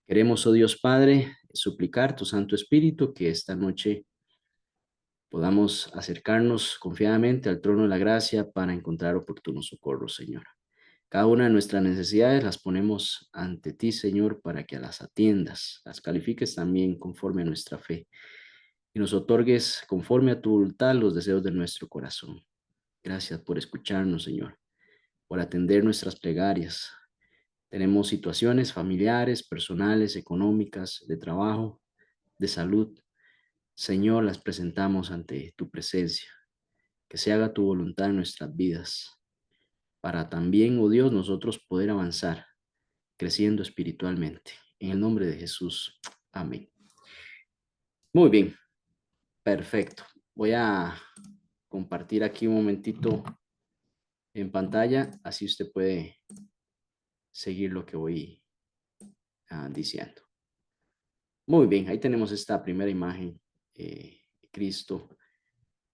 Queremos, oh Dios Padre, suplicar tu Santo Espíritu que esta noche podamos acercarnos confiadamente al trono de la gracia para encontrar oportuno socorro, Señor. Cada una de nuestras necesidades las ponemos ante ti, Señor, para que las atiendas, las califiques también conforme a nuestra fe y nos otorgues conforme a tu voluntad los deseos de nuestro corazón. Gracias por escucharnos, Señor, por atender nuestras plegarias. Tenemos situaciones familiares, personales, económicas, de trabajo, de salud. Señor, las presentamos ante tu presencia. Que se haga tu voluntad en nuestras vidas, para también, oh Dios, nosotros poder avanzar, creciendo espiritualmente. En el nombre de Jesús. Amén. Muy bien, perfecto. Voy a compartir aquí un momentito en pantalla, así usted puede seguir lo que voy diciendo. Muy bien, ahí tenemos esta primera imagen. Cristo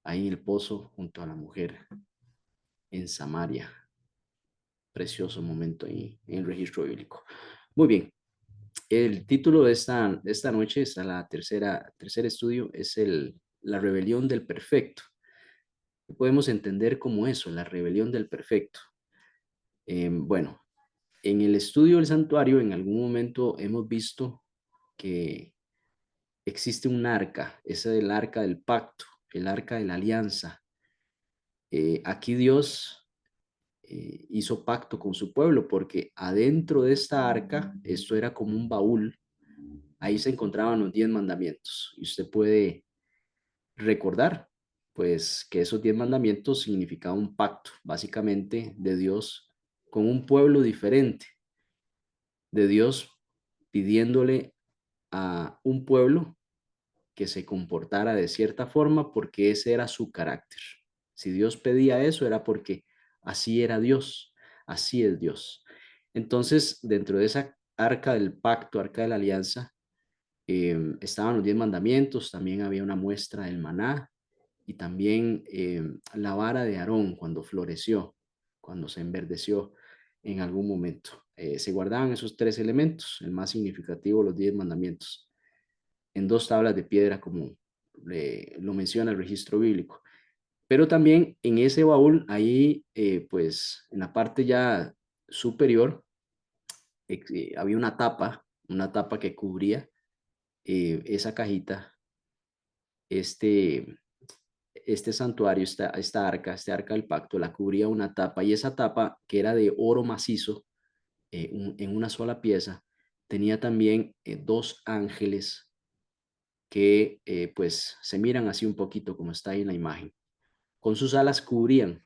ahí en el pozo junto a la mujer en Samaria. Precioso momento ahí en el registro bíblico. Muy bien, el título de esta noche, está la tercer estudio, es la rebelión del perfecto. Podemos entender como eso, la rebelión del perfecto. Bueno, en el estudio del santuario, en algún momento hemos visto que existe un arca, esa es el arca del pacto, el arca de la alianza. Aquí Dios hizo pacto con su pueblo porque adentro de esta arca, esto era como un baúl, ahí se encontraban los 10 mandamientos y usted puede recordar pues que esos 10 mandamientos significaban un pacto básicamente de Dios con un pueblo diferente, de Dios pidiéndole a un pueblo que se comportara de cierta forma porque ese era su carácter. Si Dios pedía eso era porque así era Dios, así es Dios. Entonces, dentro de esa arca del pacto, arca de la alianza, estaban los 10 mandamientos, también había una muestra del maná y también la vara de Aarón cuando floreció, cuando se enverdeció en algún momento. Se guardaban esos tres elementos, el más significativo, los 10 mandamientos en dos tablas de piedra, como lo menciona el registro bíblico. Pero también en ese baúl, ahí, pues en la parte ya superior, había una tapa que cubría esa cajita, este, este santuario, esta arca del pacto, la cubría una tapa, y esa tapa, que era de oro macizo, en una sola pieza, tenía también dos ángeles que pues se miran así un poquito como está ahí en la imagen. Con sus alas cubrían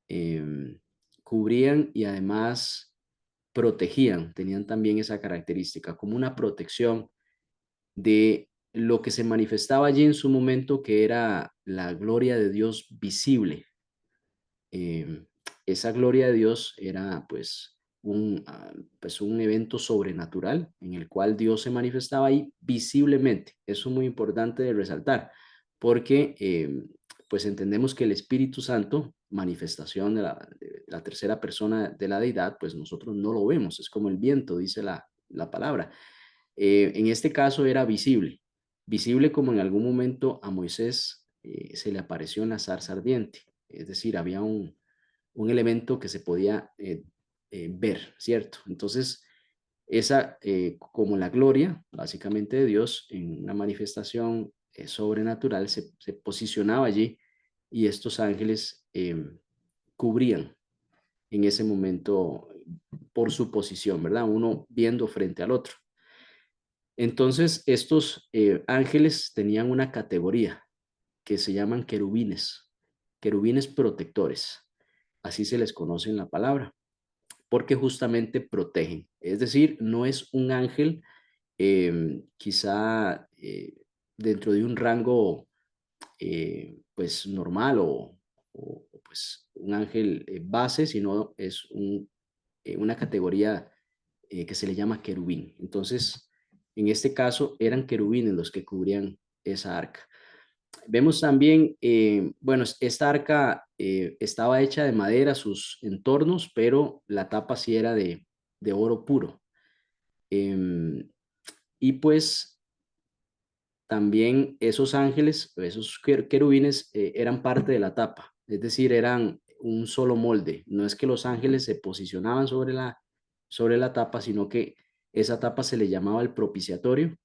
y además protegían, tenían también esa característica como una protección de lo que se manifestaba allí en su momento, que era la gloria de Dios visible. Eh, esa gloria de Dios era pues un evento sobrenatural en el cual Dios se manifestaba ahí visiblemente. Eso es muy importante de resaltar, porque pues entendemos que el Espíritu Santo, manifestación de la tercera persona de la deidad, pues nosotros no lo vemos, es como el viento, dice la palabra. En este caso era visible, visible como en algún momento a Moisés se le apareció en la zarza ardiente, es decir, había un elemento que se podía ver, ¿cierto? Entonces, esa, como la gloria, básicamente de Dios, en una manifestación sobrenatural, se posicionaba allí y estos ángeles cubrían en ese momento por su posición, ¿verdad? Uno viendo frente al otro. Entonces, estos ángeles tenían una categoría que se llaman querubines, querubines protectores, así se les conoce en la palabra, porque justamente protegen. Es decir, no es un ángel quizá dentro de un rango pues normal pues un ángel base, sino es una categoría que se le llama querubín. Entonces, en este caso eran querubines los que cubrían esa arca. Vemos también, bueno, esta arca estaba hecha de madera, sus entornos, pero la tapa sí era de oro puro. Em, y pues también esos ángeles, esos querubines, eran parte de la tapa, es decir, eran un solo molde. No es que los ángeles se posicionaban sobre la tapa, sino que esa tapa se le llamaba el propiciatorio,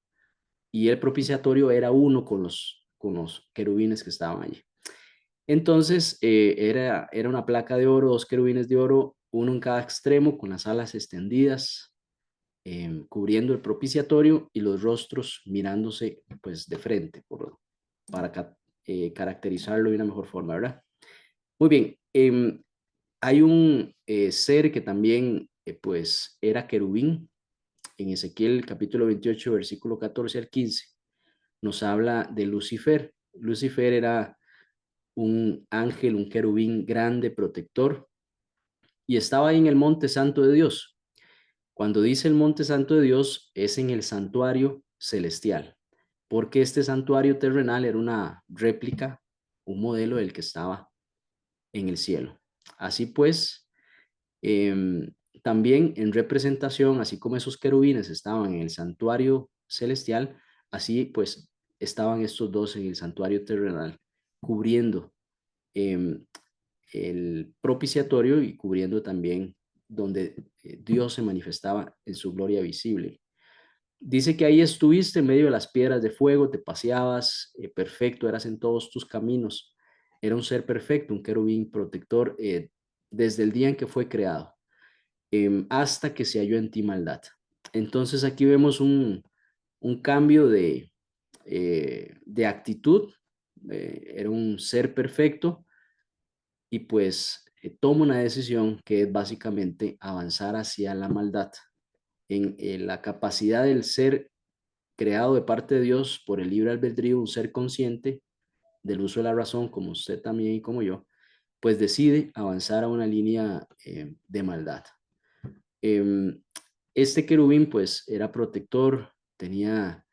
y el propiciatorio era uno con los querubines que estaban allí. Entonces, era una placa de oro, dos querubines de oro, uno en cada extremo, con las alas extendidas, cubriendo el propiciatorio, y los rostros mirándose pues de frente, para caracterizarlo de una mejor forma, ¿verdad? Muy bien. Hay un ser que también pues era querubín. En Ezequiel capítulo 28, versículo 14 al 15, nos habla de Lucifer. Lucifer era un ángel, un querubín grande, protector, y estaba ahí en el monte santo de Dios. Cuando dice el monte santo de Dios, es en el santuario celestial, porque este santuario terrenal era una réplica, un modelo del que estaba en el cielo. Así pues, también en representación, así como esos querubines estaban en el santuario celestial, así pues estaban estos dos en el santuario terrenal, cubriendo em, el propiciatorio y cubriendo también donde Dios se manifestaba en su gloria visible. Dice que ahí estuviste en medio de las piedras de fuego, te paseabas, perfecto, eras en todos tus caminos. Era un ser perfecto, un querubín protector, desde el día en que fue creado, hasta que se halló en ti maldad. Entonces aquí vemos un cambio de actitud. Era un ser perfecto, y pues toma una decisión que es básicamente avanzar hacia la maldad. En la capacidad del ser creado de parte de Dios por el libre albedrío, un ser consciente del uso de la razón, como usted también y como yo, pues decide avanzar a una línea de maldad. Em, este querubín pues era protector, tenía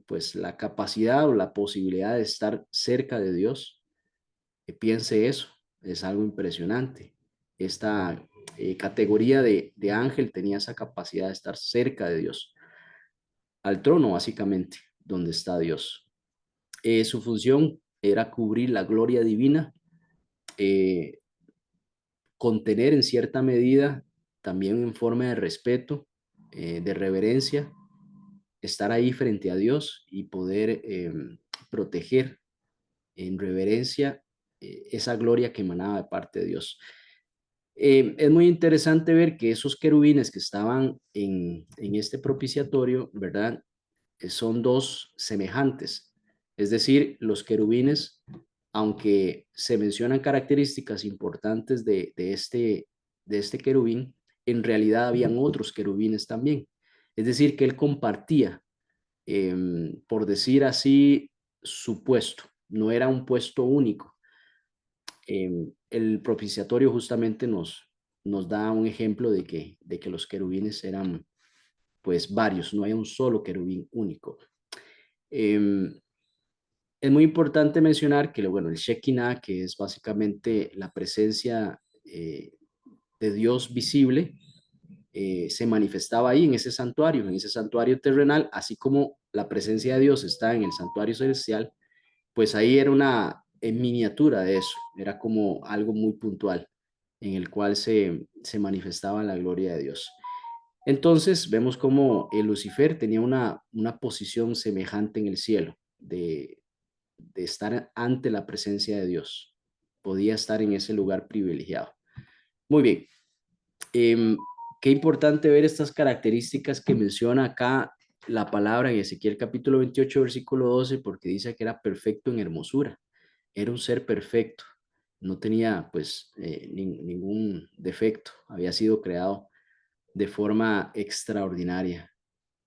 pues, la capacidad o la posibilidad de estar cerca de Dios. Piense eso, es algo impresionante. Esta categoría de ángel tenía esa capacidad de estar cerca de Dios, al trono básicamente, donde está Dios. Su función era cubrir la gloria divina, eh, contener en cierta medida, también en forma de respeto, de reverencia, estar ahí frente a Dios y poder proteger en reverencia esa gloria que emanaba de parte de Dios. Es muy interesante ver que esos querubines que estaban en este propiciatorio, ¿verdad? Son dos semejantes. Es decir, los querubines, aunque se mencionan características importantes de este querubín, en realidad habían otros querubines también. Es decir, que él compartía, por decir así, su puesto. No era un puesto único. El propiciatorio justamente nos da un ejemplo de que los querubines eran pues varios, no hay un solo querubín único. Em, es muy importante mencionar que, bueno, el Shekinah, que es básicamente la presencia de Dios visible, se manifestaba ahí en ese santuario terrenal, así como la presencia de Dios está en el santuario celestial. Pues ahí era una en miniatura de eso, era como algo muy puntual en el cual se manifestaba la gloria de Dios. Entonces vemos como el Lucifer tenía una posición semejante en el cielo, de estar ante la presencia de Dios. Podía estar en ese lugar privilegiado. Muy bien. Em, Qué importante ver estas características que menciona acá la palabra en Ezequiel capítulo 28, versículo 12, porque dice que era perfecto en hermosura. Era un ser perfecto. No tenía pues ningún defecto. Había sido creado de forma extraordinaria.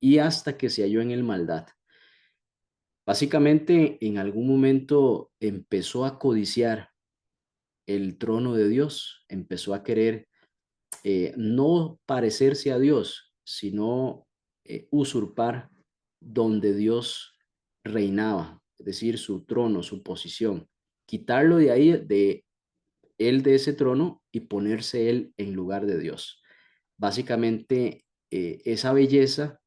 Y hasta que se halló en el maldad. Básicamente, en algún momento empezó a codiciar el trono de Dios, empezó a querer no parecerse a Dios, sino usurpar donde Dios reinaba, es decir, su trono, su posición, quitarlo de ahí, de ese trono, y ponerse él en lugar de Dios. básicamente esa belleza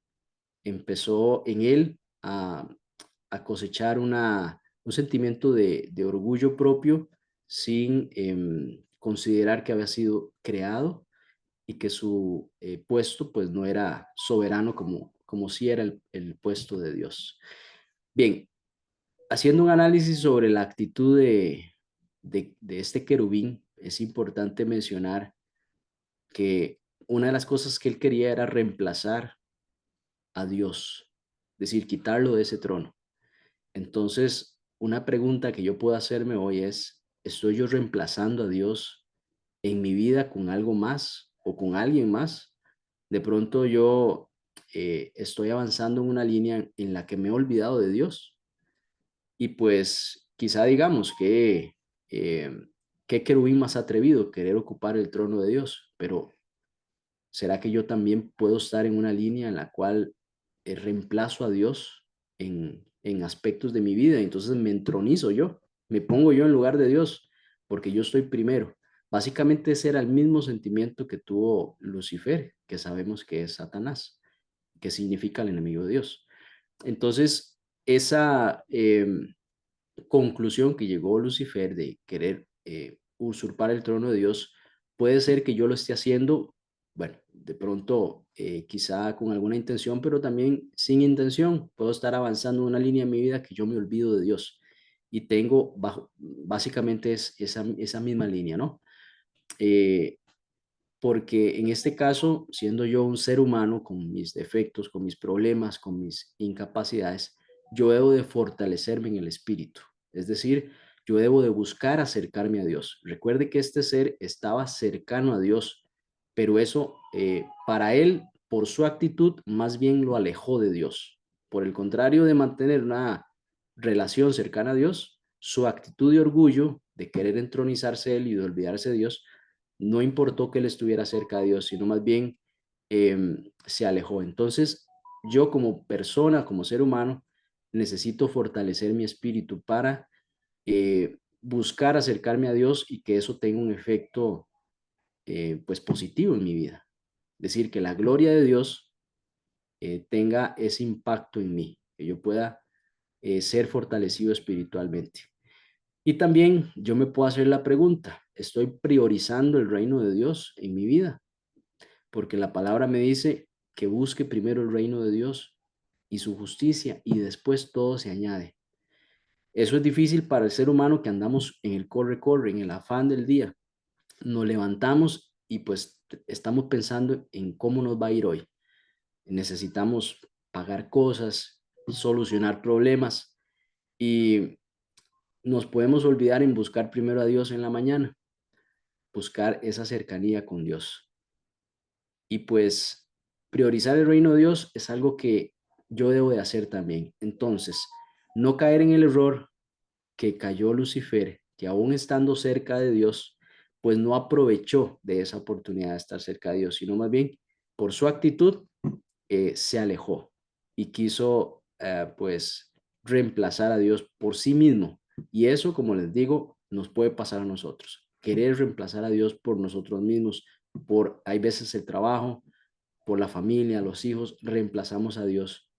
empezó en él a cosechar un sentimiento de orgullo propio sin considerar que había sido creado y que su puesto pues no era soberano como si era el puesto de Dios. Bien, haciendo un análisis sobre la actitud de este querubín, es importante mencionar que una de las cosas que él quería era reemplazar a Dios, es decir, quitarlo de ese trono. Entonces, una pregunta que yo puedo hacerme hoy es, ¿estoy yo reemplazando a Dios en mi vida con algo más o con alguien más? De pronto yo estoy avanzando en una línea en la que me he olvidado de Dios y pues quizá digamos que qué querubín más atrevido querer ocupar el trono de Dios, pero ¿será que yo también puedo estar en una línea en la cual reemplazo a Dios en aspectos de mi vida? Entonces me entronizo yo, me pongo yo en lugar de Dios, porque yo estoy primero. Básicamente ese era el mismo sentimiento que tuvo Lucifer, que sabemos que es Satanás, que significa el enemigo de Dios. Entonces, esa conclusión que llegó Lucifer de querer usurpar el trono de Dios, puede ser que yo lo esté haciendo, bueno, de pronto quizá con alguna intención, pero también sin intención. Puedo estar avanzando en una línea en mi vida que yo me olvido de Dios y tengo básicamente es esa misma línea, ¿no? Eh, Porque en este caso, siendo yo un ser humano con mis defectos, con mis problemas, con mis incapacidades, yo debo de fortalecerme en el espíritu. Es decir, yo debo de buscar acercarme a Dios. Recuerde que este ser estaba cercano a Dios, pero eso para él, por su actitud, más bien lo alejó de Dios. Por el contrario de mantener una relación cercana a Dios, su actitud de orgullo, de querer entronizarse él y de olvidarse de Dios, no importó que él estuviera cerca de Dios, sino más bien se alejó. Entonces, yo como persona, como ser humano, necesito fortalecer mi espíritu para buscar acercarme a Dios y que eso tenga un efecto pues positivo en mi vida. Es decir, que la gloria de Dios tenga ese impacto en mí, que yo pueda ser fortalecido espiritualmente. Y también yo me puedo hacer la pregunta, ¿estoy priorizando el reino de Dios en mi vida? Porque la palabra me dice que busque primero el reino de Dios y su justicia y después todo se añade. Eso es difícil para el ser humano que andamos en el corre-corre, en el afán del día. Nos levantamos y pues estamos pensando en cómo nos va a ir hoy. Necesitamos pagar cosas, solucionar problemas y nos podemos olvidar en buscar primero a Dios en la mañana, buscar esa cercanía con Dios. Y pues priorizar el reino de Dios es algo que yo debo de hacer también. Entonces, no caer en el error que cayó Lucifer, que aún estando cerca de Dios, pues no aprovechó de esa oportunidad de estar cerca de Dios, sino más bien por su actitud se alejó y quiso pues reemplazar a Dios por sí mismo. Y eso, como les digo, nos puede pasar a nosotros. Querer reemplazar a Dios por nosotros mismos, por hay veces el trabajo, por la familia, los hijos, reemplazamos a Dios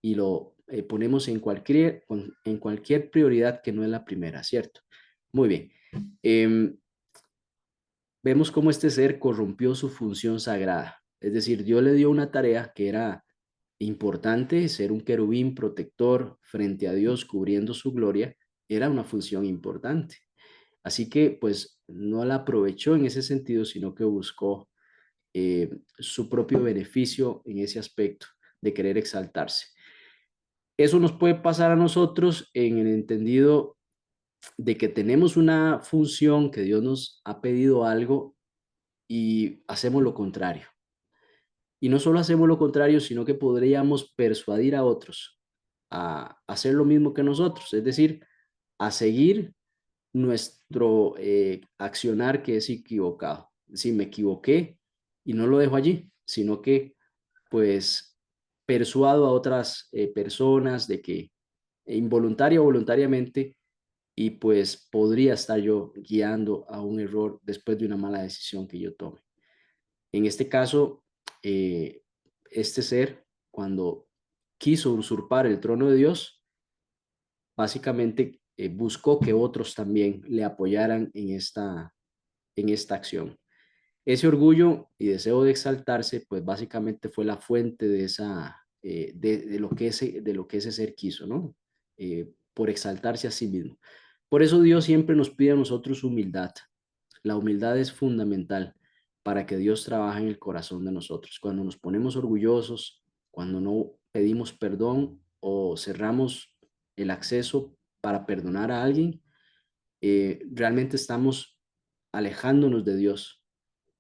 y lo ponemos en cualquier prioridad que no es la primera, ¿cierto? Muy bien. Vemos cómo este ser corrompió su función sagrada. Es decir, Dios le dio una tarea que era importante, ser un querubín protector frente a Dios cubriendo su gloria, era una función importante. Así que pues no la aprovechó en ese sentido, sino que buscó su propio beneficio en ese aspecto de querer exaltarse. Eso nos puede pasar a nosotros en el entendido de que tenemos una función, que Dios nos ha pedido algo y hacemos lo contrario. Y no solo hacemos lo contrario, sino que podríamos persuadir a otros a hacer lo mismo que nosotros, es decir, a seguir nuestro accionar que es equivocado. Si me equivoqué y no lo dejo allí, sino que pues persuado a otras personas de que involuntaria o voluntariamente y pues podría estar yo guiando a un error después de una mala decisión que yo tome. En este caso, este ser, cuando quiso usurpar el trono de Dios, básicamente buscó que otros también le apoyaran en esta acción. Ese orgullo y deseo de exaltarse, pues básicamente fue la fuente de de lo que ese ser quiso, ¿no? Por exaltarse a sí mismo. Por eso Dios siempre nos pide a nosotros humildad. La humildad es fundamental para que Dios trabaje en el corazón de nosotros. Cuando nos ponemos orgullosos, cuando no pedimos perdón o cerramos el acceso para perdonar a alguien, realmente estamos alejándonos de Dios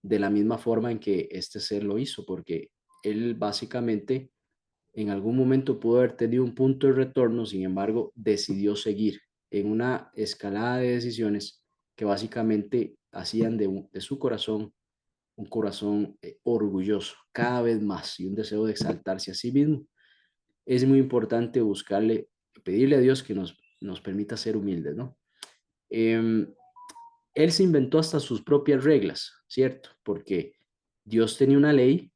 de la misma forma en que este ser lo hizo, porque él básicamente en algún momento pudo haber tenido un punto de retorno, sin embargo, decidió seguir en una escalada de decisiones que básicamente hacían de su corazón un corazón orgulloso cada vez más y un deseo de exaltarse a sí mismo. Es muy importante buscarle, pedirle a Dios que nos permita ser humildes, ¿no? Em, Él se inventó hasta sus propias reglas, ¿cierto? Porque Dios tenía una ley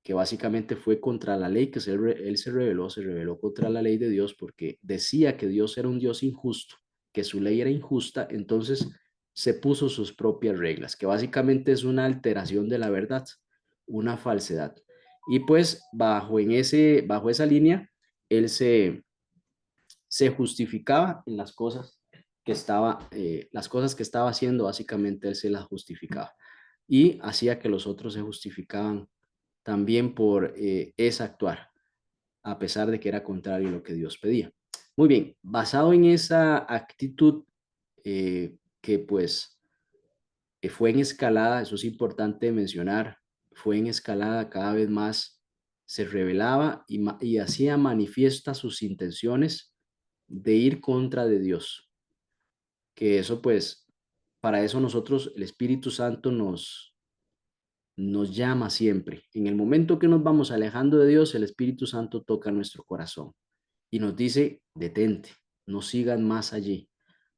que básicamente fue contra la ley él se rebeló contra la ley de Dios porque decía que Dios era un Dios injusto, que su ley era injusta, entonces se puso sus propias reglas, que básicamente es una alteración de la verdad, una falsedad. Y pues bajo esa línea, él se justificaba en las cosas que estaba haciendo, básicamente él se las justificaba y hacía que los otros se justificaban también por ese actuar, a pesar de que era contrario a lo que Dios pedía. Muy bien, basado en esa actitud que pues fue en escalada, eso es importante mencionar, fue en escalada cada vez más, se revelaba y hacía manifiesta sus intenciones de ir contra de Dios, que eso pues, para eso nosotros, el Espíritu Santo nos llama siempre. En el momento que nos vamos alejando de Dios, el Espíritu Santo toca nuestro corazón y nos dice, detente, no sigan más allí,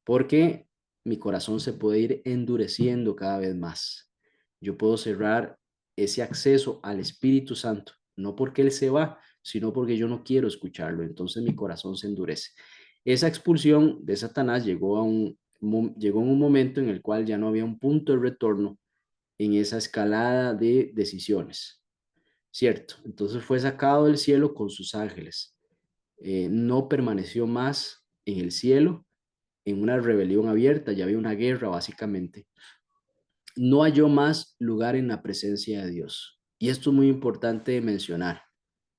porque mi corazón se puede ir endureciendo cada vez más. Yo puedo cerrar ese acceso al Espíritu Santo, no porque Él se va, sino porque yo no quiero escucharlo, entonces mi corazón se endurece. Esa expulsión de Satanás llegó en un momento en el cual ya no había un punto de retorno en esa escalada de decisiones, ¿cierto? Entonces fue sacado del cielo con sus ángeles. No permaneció más en el cielo, en una rebelión abierta, ya había una guerra básicamente. No halló más lugar en la presencia de Dios. Y esto es muy importante de mencionar.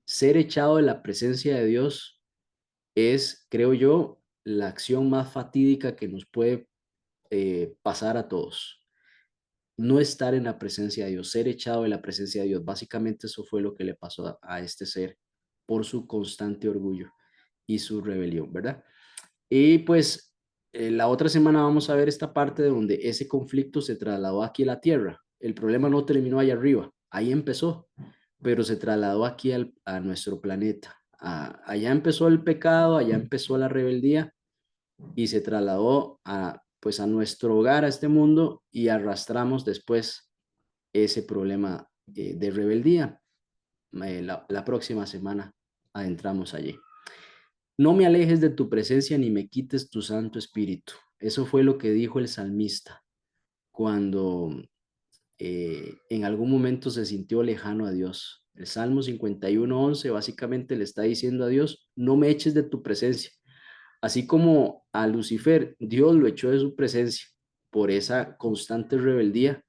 Ser echado de la presencia de Dios es, creo yo, la acción más fatídica que nos puede pasar a todos. No estar en la presencia de Dios, ser echado de la presencia de Dios. Básicamente eso fue lo que le pasó a este ser por su constante orgullo y su rebelión, ¿verdad? Y pues la otra semana vamos a ver esta parte de donde ese conflicto se trasladó aquí a la tierra. El problema no terminó allá arriba, ahí empezó, pero se trasladó aquí a nuestro planeta. Allá empezó el pecado, allá empezó la rebeldía y se trasladó pues a nuestro hogar, a este mundo, y arrastramos después ese problema de rebeldía. La próxima semana adentramos allí. No me alejes de tu presencia ni me quites tu Santo Espíritu. Eso fue lo que dijo el salmista cuando en algún momento se sintió lejano a Dios. El Salmo 51:11 básicamente le está diciendo a Dios, no me eches de tu presencia. Así como a Lucifer, Dios lo echó de su presencia por esa constante rebeldía,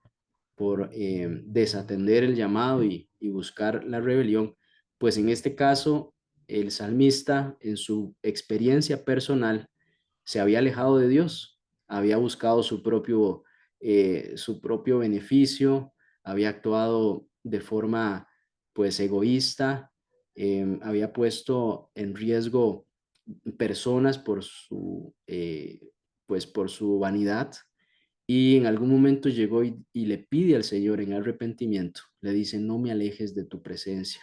por desatender el llamado y buscar la rebelión, pues en este caso el salmista en su experiencia personal se había alejado de Dios, había buscado su propio beneficio, había actuado de forma pues egoísta, había puesto en riesgo personas pues por su vanidad y en algún momento llegó y le pide al Señor en arrepentimiento, le dice, no me alejes de tu presencia,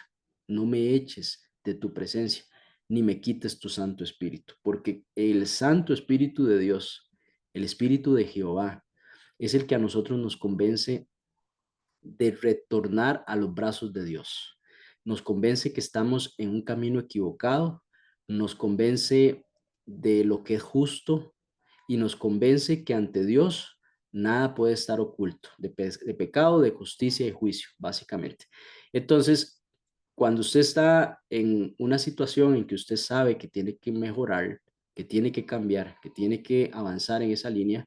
no me eches de tu presencia, ni me quites tu Santo Espíritu, porque el Santo Espíritu de Dios, el Espíritu de Jehová, es el que a nosotros nos convence de retornar a los brazos de Dios. Nos convence que estamos en un camino equivocado, nos convence de lo que es justo y nos convence que ante Dios nada puede estar oculto, de pecado, de justicia y juicio, básicamente. Entonces, cuando usted está en una situación en que usted sabe que tiene que mejorar, que tiene que cambiar, que tiene que avanzar en esa línea,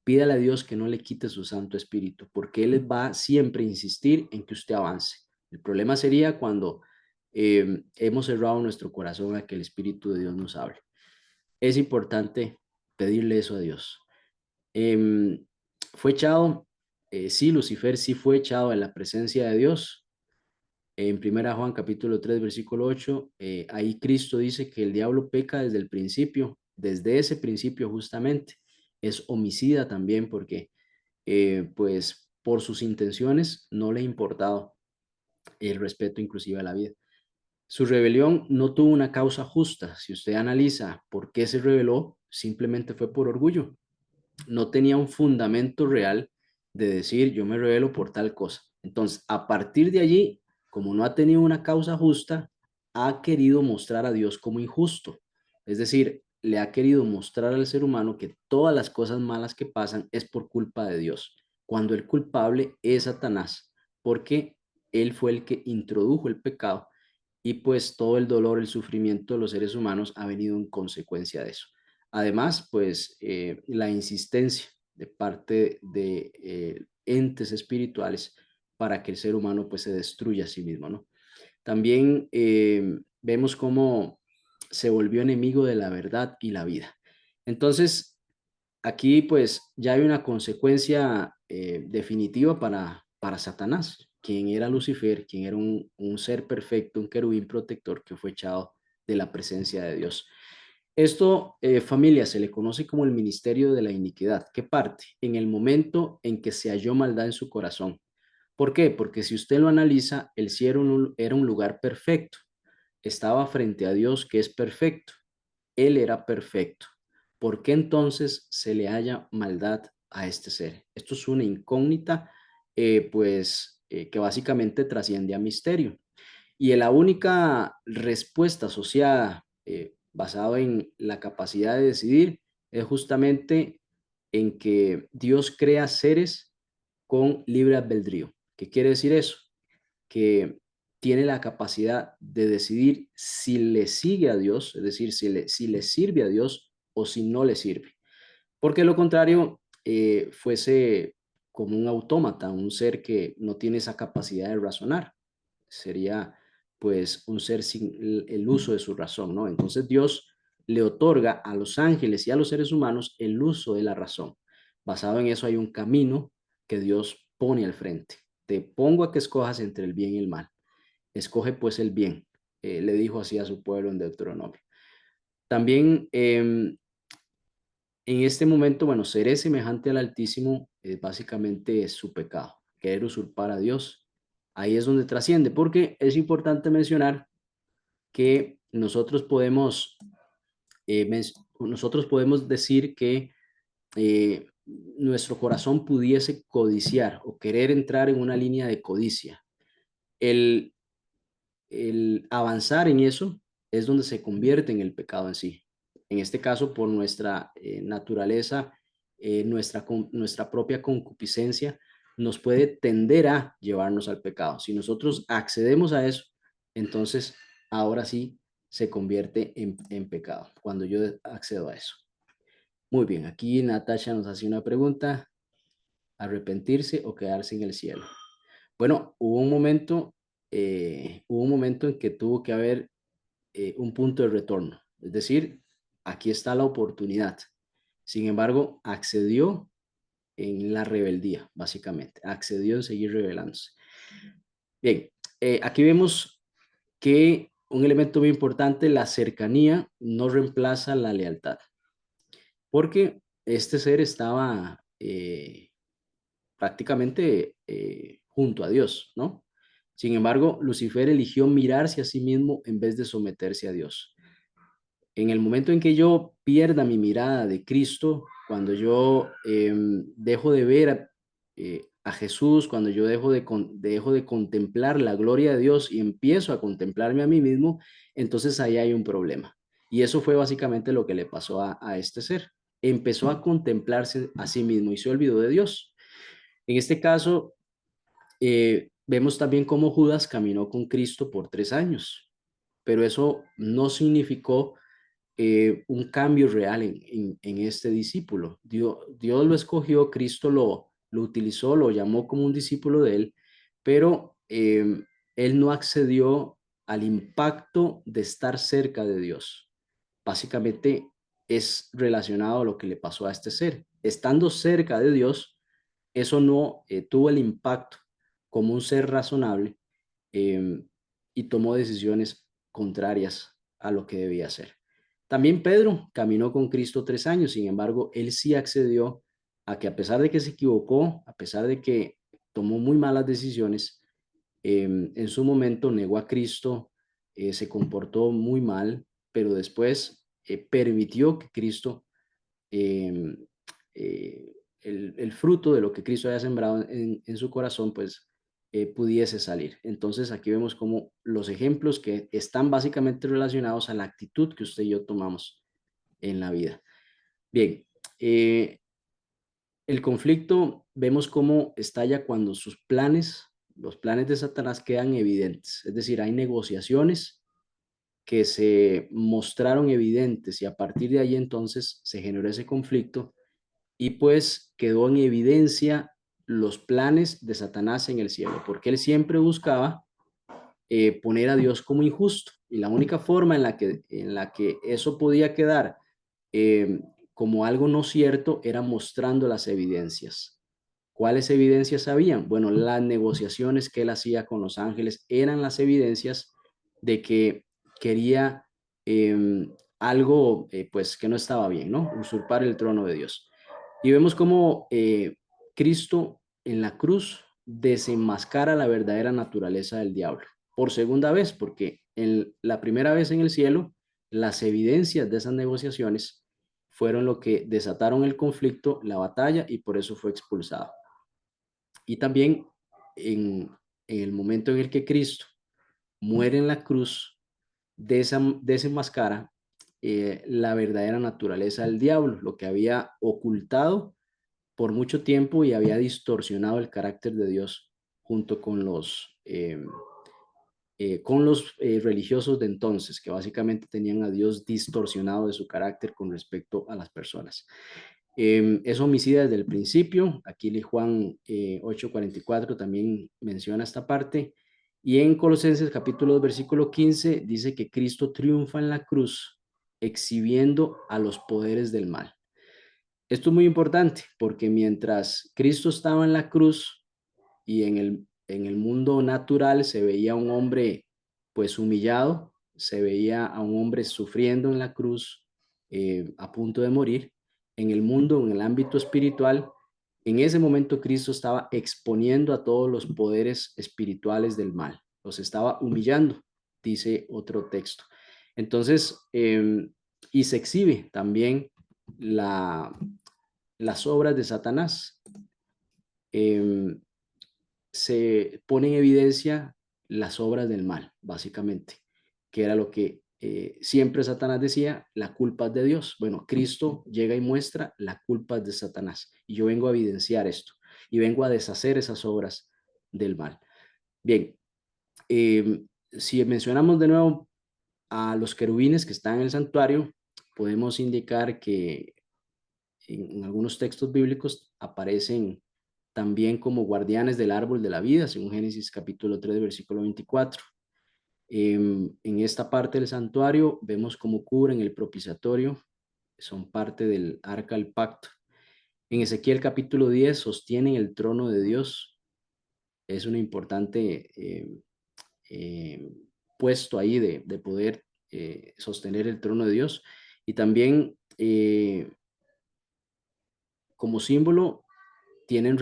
pídale a Dios que no le quite su Santo Espíritu, porque Él va siempre a insistir en que usted avance. El problema sería cuando hemos cerrado nuestro corazón a que el Espíritu de Dios nos hable. Es importante pedirle eso a Dios. Em, fue echado, sí, Lucifer sí fue echado en la presencia de Dios. En Primera Juan capítulo 3 versículo 8, ahí Cristo dice que el diablo peca desde el principio, desde ese principio justamente. Es homicida también porque pues por sus intenciones no le ha importado el respeto inclusive a la vida. Su rebelión no tuvo una causa justa. Si usted analiza por qué se rebeló, simplemente fue por orgullo. No tenía un fundamento real de decir yo me rebelo por tal cosa. Entonces, a partir de allí, como no ha tenido una causa justa, ha querido mostrar a Dios como injusto. Es decir, le ha querido mostrar al ser humano que todas las cosas malas que pasan es por culpa de Dios, cuando el culpable es Satanás, porque él fue el que introdujo el pecado y pues todo el dolor, el sufrimiento de los seres humanos ha venido en consecuencia de eso. Además, pues la insistencia de parte de entes espirituales para que el ser humano pues se destruya a sí mismo, ¿no? También vemos cómo se volvió enemigo de la verdad y la vida. Entonces, aquí pues ya hay una consecuencia definitiva para Satanás, quien era Lucifer, quien era un ser perfecto, un querubín protector que fue echado de la presencia de Dios. Esto, familia, se le conoce como el ministerio de la iniquidad. ¿Qué parte? En el momento en que se halló maldad en su corazón. ¿Por qué? Porque si usted lo analiza, el cielo era un lugar perfecto. Estaba frente a Dios que es perfecto. Él era perfecto. ¿Por qué entonces se le haya maldad a este ser? Esto es una incógnita, que básicamente trasciende a misterio. Y la única respuesta asociada, basada en la capacidad de decidir, es justamente en que Dios crea seres con libre albedrío. ¿Qué quiere decir eso? Que tiene la capacidad de decidir si le sigue a Dios, es decir, si le sirve a Dios o si no le sirve. Porque lo contrario fuese como un autómata, un ser que no tiene esa capacidad de razonar. Sería pues un ser sin el uso de su razón, ¿no? Entonces Dios le otorga a los ángeles y a los seres humanos el uso de la razón. Basado en eso hay un camino que Dios pone al frente. Te pongo a que escojas entre el bien y el mal. Escoge pues el bien, le dijo así a su pueblo en Deuteronomio. También en este momento, bueno, seré semejante al Altísimo, básicamente es su pecado, querer usurpar a Dios. Ahí es donde trasciende, porque es importante mencionar que nosotros podemos decir que nuestro corazón pudiese codiciar o querer entrar en una línea de codicia. El, el avanzar en eso es donde se convierte en el pecado en sí. En este caso, por nuestra naturaleza, nuestra propia concupiscencia nos puede tender a llevarnos al pecado. Si nosotros accedemos a eso, entonces ahora sí se convierte en pecado, cuando yo accedo a eso. Muy bien, aquí Natasha nos hace una pregunta: ¿arrepentirse o quedarse en el cielo? Bueno, hubo un momento en que tuvo que haber un punto de retorno. Es decir, aquí está la oportunidad. Sin embargo, accedió en la rebeldía, básicamente. Accedió en seguir rebelándose. Bien, aquí vemos que un elemento muy importante, la cercanía, no reemplaza la lealtad. Porque este ser estaba prácticamente junto a Dios, ¿no? Sin embargo, Lucifer eligió mirarse a sí mismo en vez de someterse a Dios. En el momento en que yo pierda mi mirada de Cristo, cuando yo dejo de ver a Jesús, cuando yo dejo de contemplar la gloria de Dios y empiezo a contemplarme a mí mismo, entonces ahí hay un problema. Y eso fue básicamente lo que le pasó a este ser. Empezó a contemplarse a sí mismo y se olvidó de Dios. En este caso, vemos también cómo Judas caminó con Cristo por 3 años, pero eso no significó un cambio real en este discípulo. Dios lo escogió, Cristo lo utilizó, lo llamó como un discípulo de él, pero él no accedió al impacto de estar cerca de Dios. Básicamente es relacionado a lo que le pasó a este ser. Estando cerca de Dios, eso no tuvo el impacto como un ser razonable, eh, y tomó decisiones contrarias a lo que debía hacer. También Pedro caminó con Cristo 3 años, sin embargo, él sí accedió a que, a pesar de que se equivocó, a pesar de que tomó muy malas decisiones, en su momento negó a Cristo, se comportó muy mal, pero después permitió que Cristo, eh, eh, el fruto de lo que Cristo haya sembrado en su corazón, pues pudiese salir. Entonces aquí vemos como los ejemplos que están básicamente relacionados a la actitud que usted y yo tomamos en la vida. Bien, el conflicto vemos cómo estalla cuando los planes de Satanás quedan evidentes. Es decir, hay negociaciones que se mostraron evidentes y a partir de ahí entonces se generó ese conflicto y pues quedó en evidencia los planes de Satanás en el cielo, porque él siempre buscaba poner a Dios como injusto. Y la única forma en la que eso podía quedar eh, como algo no cierto era mostrando las evidencias. ¿Cuáles evidencias habían? Bueno, las negociaciones que él hacía con los ángeles eran las evidencias de que quería algo pues que no estaba bien, ¿no? Usurpar el trono de Dios. Y vemos cómo Cristo en la cruz desenmascara la verdadera naturaleza del diablo. Por segunda vez, porque en la primera vez en el cielo, las evidencias de esas negociaciones fueron lo que desataron el conflicto, la batalla, y por eso fue expulsado. Y también en el momento en el que Cristo muere en la cruz, desenmascara la verdadera naturaleza del diablo, lo que había ocultado por mucho tiempo y había distorsionado el carácter de Dios junto con los religiosos de entonces, que básicamente tenían a Dios distorsionado de su carácter con respecto a las personas. Es homicida desde el principio. Aquí Juan 8:44 también menciona esta parte. Y en Colosenses capítulo 2, versículo 15 dice que Cristo triunfa en la cruz exhibiendo a los poderes del mal. Esto es muy importante porque mientras Cristo estaba en la cruz y en el mundo natural se veía a un hombre pues humillado, se veía a un hombre sufriendo en la cruz, a punto de morir. En el mundo, en el ámbito espiritual, en ese momento Cristo estaba exponiendo a todos los poderes espirituales del mal, los estaba humillando, dice otro texto. Entonces, y se exhibe también la, las obras de Satanás. Eh, Se pone en evidencia las obras del mal, básicamente, que era lo que siempre Satanás decía, la culpa es de Dios. Bueno, Cristo llega y muestra la culpa es de Satanás. Y yo vengo a evidenciar esto y vengo a deshacer esas obras del mal. Bien, si mencionamos de nuevo a los querubines que están en el santuario, podemos indicar que en algunos textos bíblicos aparecen también como guardianes del árbol de la vida, según Génesis capítulo 3, versículo 24. En esta parte del santuario vemos cómo cubren el propiciatorio, son parte del arca del pacto. En Ezequiel capítulo 10 sostienen el trono de Dios, es un importante eh, puesto ahí de poder sostener el trono de Dios. Y también como símbolo tienen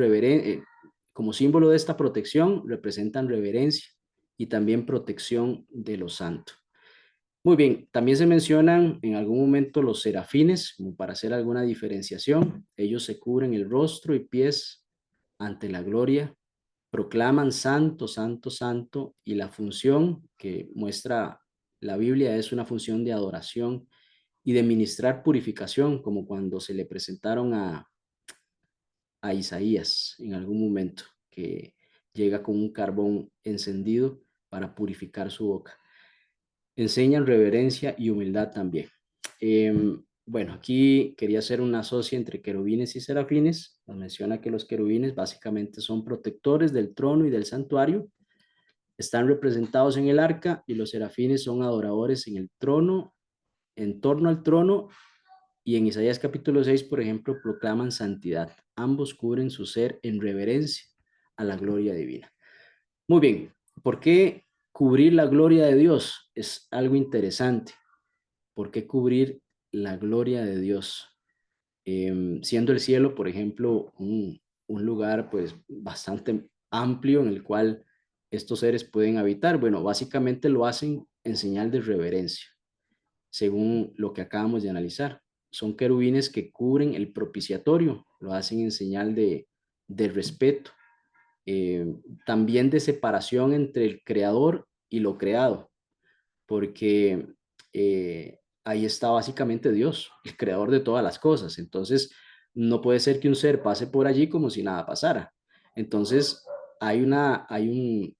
como símbolo de esta protección, representan reverencia y también protección de los santos. Muy bien, también se mencionan en algún momento los serafines, como para hacer alguna diferenciación. Ellos se cubren el rostro y pies ante la gloria, proclaman santo, santo, santo, y la función que muestra la Biblia es una función de adoración y de ministrar purificación, como cuando se le presentaron a Isaías en algún momento, que llega con un carbón encendido para purificar su boca. Enseñan reverencia y humildad también. Bueno, aquí quería hacer una asocia entre querubines y serafines. Nos menciona que los querubines básicamente son protectores del trono y del santuario. Están representados en el arca y los serafines son adoradores en el trono, en torno al trono, y en Isaías capítulo 6, por ejemplo, proclaman santidad. Ambos cubren su ser en reverencia a la gloria divina. Muy bien, ¿por qué cubrir la gloria de Dios? Es algo interesante. ¿Por qué cubrir la gloria de Dios? Siendo el cielo, por ejemplo, un lugar pues bastante amplio en el cual estos seres pueden habitar. Bueno, básicamente lo hacen en señal de reverencia, según lo que acabamos de analizar. Son querubines que cubren el propiciatorio, lo hacen en señal de respeto, eh, también de separación entre el creador y lo creado, porque ahí está básicamente Dios, el creador de todas las cosas. Entonces, no puede ser que un ser pase por allí como si nada pasara. Entonces, hay un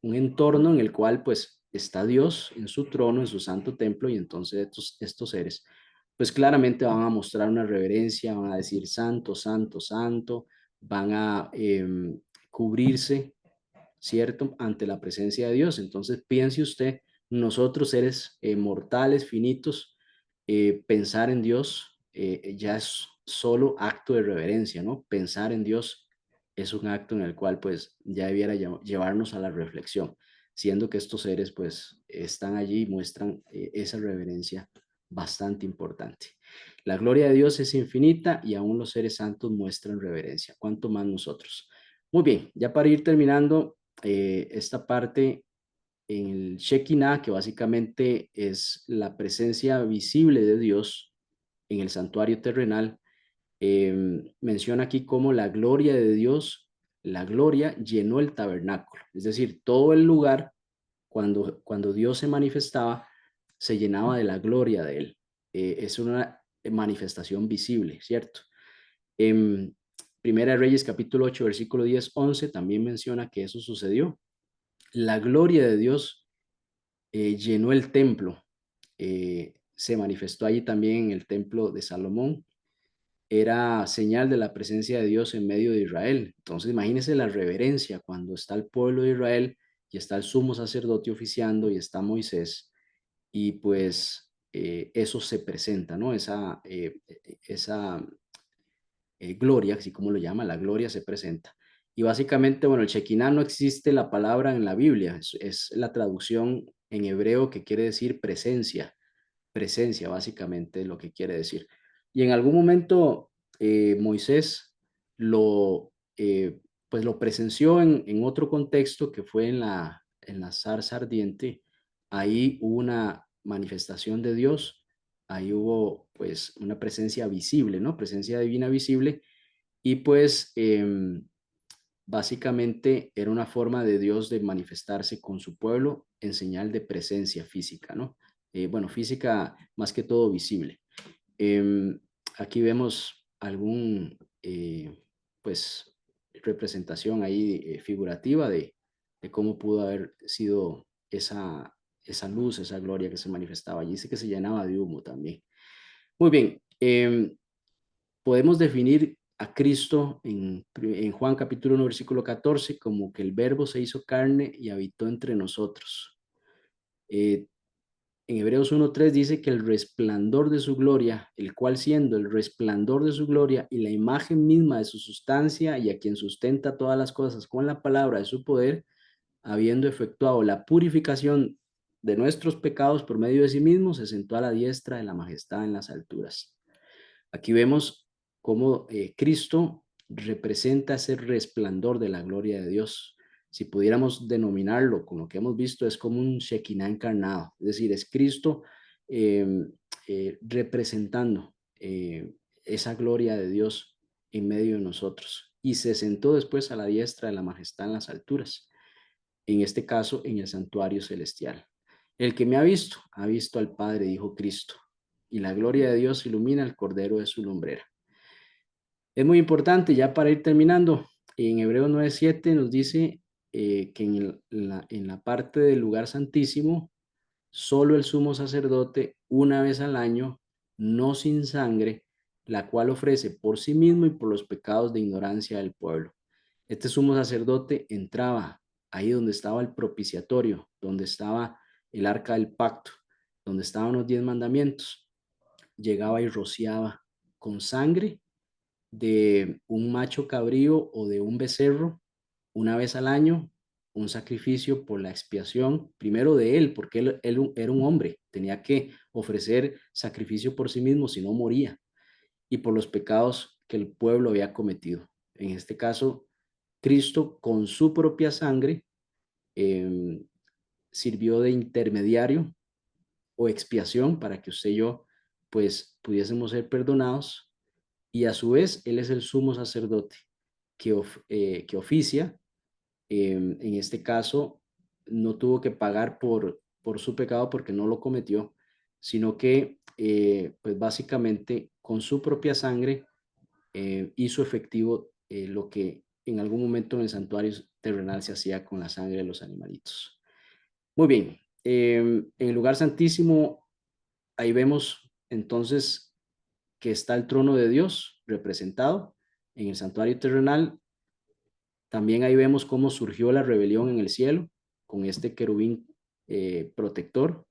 entorno en el cual pues está Dios en su trono, en su santo templo, y entonces estos seres pues claramente van a mostrar una reverencia, van a decir santo, santo, santo, van a cubrirse, ¿cierto? Ante la presencia de Dios. Entonces, piense usted, nosotros seres mortales, finitos, pensar en Dios ya es solo acto de reverencia, ¿no? Pensar en Dios es un acto en el cual pues ya debiera llevarnos a la reflexión, siendo que estos seres pues están allí y muestran esa reverencia bastante importante. La gloria de Dios es infinita y aún los seres santos muestran reverencia, cuanto más nosotros. Muy bien, ya para ir terminando esta parte en el Shekinah, que básicamente es la presencia visible de Dios en el santuario terrenal, menciona aquí cómo la gloria de Dios, la gloria llenó el tabernáculo, es decir, todo el lugar cuando Dios se manifestaba, se llenaba de la gloria de Él. Es una manifestación visible, ¿cierto? En Primera de Reyes capítulo 8 versículo 10, 11 también menciona que eso sucedió. La gloria de Dios llenó el templo, se manifestó allí también en el templo de Salomón, era señal de la presencia de Dios en medio de Israel. Entonces imagínense la reverencia cuando está el pueblo de Israel y está el sumo sacerdote oficiando y está Moisés, y pues eso se presenta, ¿no? Esa gloria, así como lo llama, la gloria se presenta. Y básicamente, bueno, el Shekinah no existe la palabra en la Biblia, es la traducción en hebreo que quiere decir presencia, presencia básicamente es lo que quiere decir. Y en algún momento Moisés lo, pues lo presenció en otro contexto que fue en la zarza ardiente. Ahí hubo una manifestación de Dios, ahí hubo pues una presencia visible, ¿no? Presencia divina visible, y pues básicamente era una forma de Dios de manifestarse con su pueblo en señal de presencia física, ¿no? Bueno, física más que todo visible. Em, Aquí vemos algún, pues, representación ahí figurativa de cómo pudo haber sido esa luz, esa gloria que se manifestaba allí. Dice que se llenaba de humo también. Muy bien, podemos definir a Cristo en Juan capítulo 1, versículo 14, como que el verbo se hizo carne y habitó entre nosotros. Eh, en Hebreos 1.3 dice que el resplandor de su gloria, el cual siendo el resplandor de su gloria y la imagen misma de su sustancia y a quien sustenta todas las cosas con la palabra de su poder, habiendo efectuado la purificación de nuestros pecados por medio de sí mismo, se sentó a la diestra de la majestad en las alturas. Aquí vemos cómo Cristo representa ese resplandor de la gloria de Dios. Si pudiéramos denominarlo con lo que hemos visto, es como un Shekinah encarnado, es decir, es Cristo eh, representando esa gloria de Dios en medio de nosotros. y se sentó después a la diestra de la majestad en las alturas, en este caso en el santuario celestial. El que me ha visto al Padre, dijo Cristo, y la gloria de Dios ilumina al Cordero de su lumbrera. Es muy importante, ya para ir terminando, en Hebreos 9:7 nos dice que en la parte del lugar santísimo, solo el sumo sacerdote una vez al año, no sin sangre, la cual ofrece por sí mismo y por los pecados de ignorancia del pueblo. Este sumo sacerdote entraba ahí donde estaba el propiciatorio, donde estaba el arca del pacto, donde estaban los 10 mandamientos. Llegaba y rociaba con sangre de un macho cabrío o de un becerro una vez al año, un sacrificio por la expiación, primero de él, porque él era un hombre, tenía que ofrecer sacrificio por sí mismo, si no moría, y por los pecados que el pueblo había cometido. En este caso, Cristo con su propia sangre eh, sirvió de intermediario o expiación para que usted y yo pues pudiésemos ser perdonados, y a su vez Él es el sumo sacerdote que oficia. En este caso, no tuvo que pagar por su pecado porque no lo cometió, sino que pues básicamente con su propia sangre hizo efectivo lo que en algún momento en el santuario terrenal se hacía con la sangre de los animalitos. Muy bien, en el lugar santísimo, ahí vemos entonces que está el trono de Dios representado en el santuario terrenal. También ahí vemos cómo surgió la rebelión en el cielo con este querubín protector.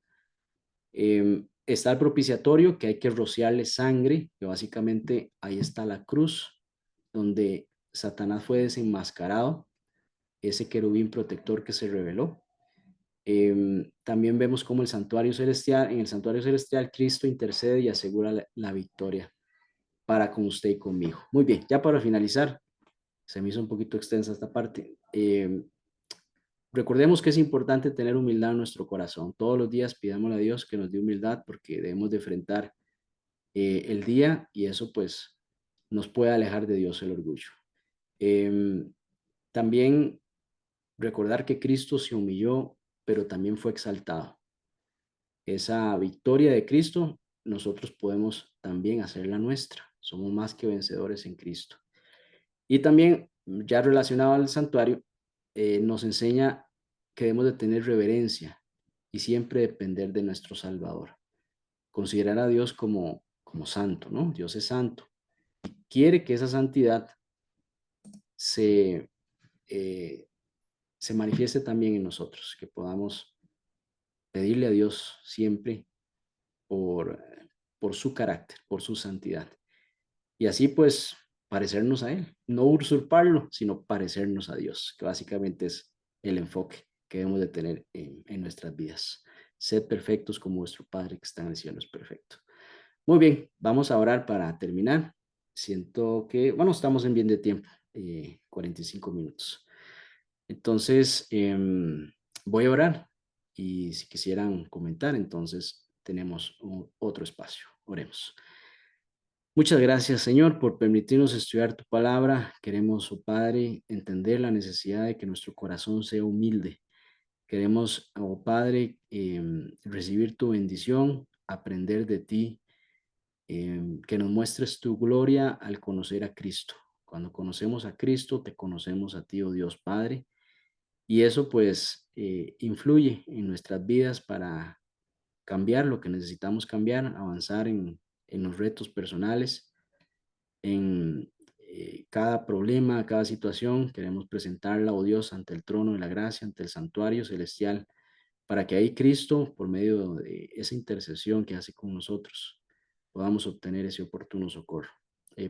Está el propiciatorio, que hay que rociarle sangre, que básicamente ahí está la cruz, donde Satanás fue desenmascarado, ese querubín protector que se reveló. También vemos cómo en el santuario celestial, Cristo intercede y asegura la victoria para con usted y conmigo. Muy bien, ya para finalizar, se me hizo un poquito extensa esta parte. Recordemos que es importante tener humildad en nuestro corazón. Todos los días pidámosle a Dios que nos dé humildad porque debemos de enfrentar el día, y eso pues nos puede alejar de Dios el orgullo. Em, También recordar que Cristo se humilló, pero también fue exaltado. Esa victoria de Cristo, nosotros podemos también hacerla nuestra. Somos más que vencedores en Cristo. Y también, ya relacionado al santuario, nos enseña que debemos de tener reverencia y siempre depender de nuestro Salvador. Considerar a Dios como santo, ¿no? Dios es santo. Quiere que esa santidad se, eh, se manifieste también en nosotros, que podamos pedirle a Dios siempre por, por su carácter, por su santidad. Y así pues parecernos a Él, no usurparlo, sino parecernos a Dios, que básicamente es el enfoque que debemos de tener en nuestras vidas. Sed perfectos como vuestro Padre que está en el cielo es perfecto. Muy bien, vamos a orar para terminar. Siento que, bueno, estamos en bien de tiempo, 45 minutos. Entonces, voy a orar y si quisieran comentar, entonces tenemos otro espacio. Oremos. Muchas gracias, Señor, por permitirnos estudiar tu palabra. Queremos, oh Padre, entender la necesidad de que nuestro corazón sea humilde. Queremos, oh Padre, recibir tu bendición, aprender de ti, que nos muestres tu gloria al conocer a Cristo. Cuando conocemos a Cristo, te conocemos a ti, oh Dios Padre, y eso pues influye en nuestras vidas para cambiar lo que necesitamos cambiar, avanzar en los retos personales, en cada problema, cada situación. Queremos presentarla, oh Dios, ante el trono de la gracia, ante el santuario celestial, para que ahí Cristo, por medio de esa intercesión que hace con nosotros, podamos obtener ese oportuno socorro.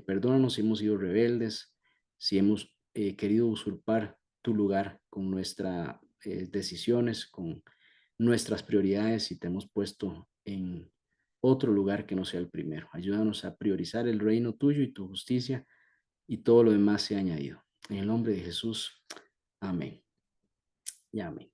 Perdónanos si hemos sido rebeldes, si hemos querido usurpar tu lugar con nuestras decisiones, con nuestras prioridades, y te hemos puesto en otro lugar que no sea el primero. Ayúdanos a priorizar el reino tuyo y tu justicia, y todo lo demás sea añadido. En el nombre de Jesús, amén y amén.